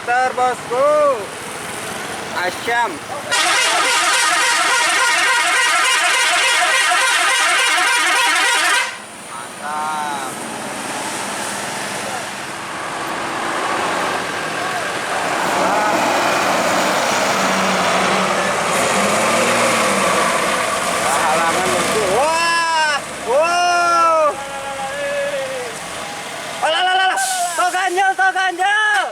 putar bosku. Asyam. Mantap. Halangan bosku. Wah, wow. Alah, toh ganjel, toh ganjel.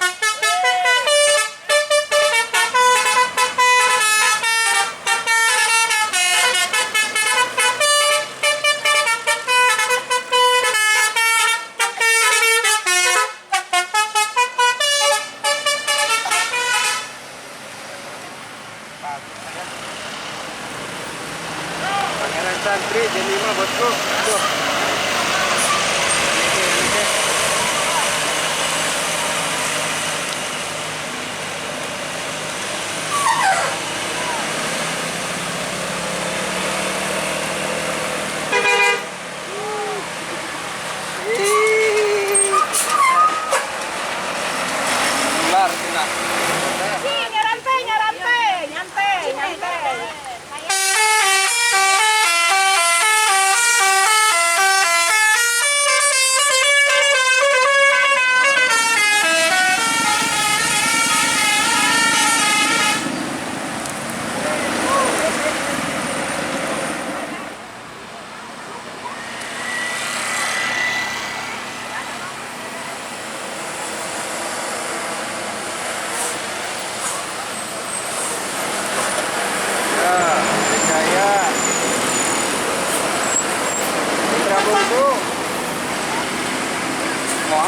Pangeran Santri jam 5 bosku. Aduh. Ular kena. Nyantai.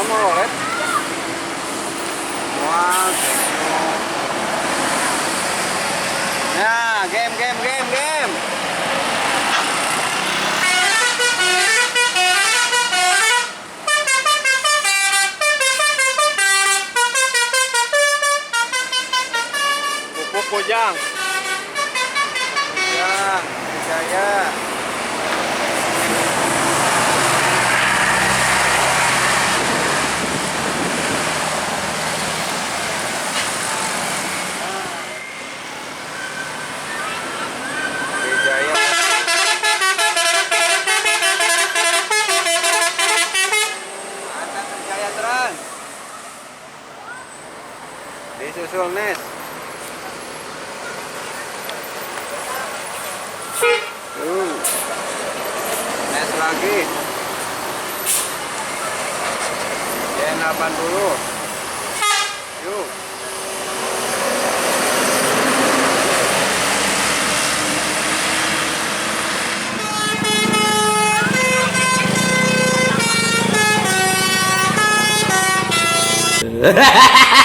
Molet. Wah. Nah, game. Pupuk Kujang. Kujang, Jaya. Disusul Nes. Nes lagi. Gen 80. Yuk. Hahaha.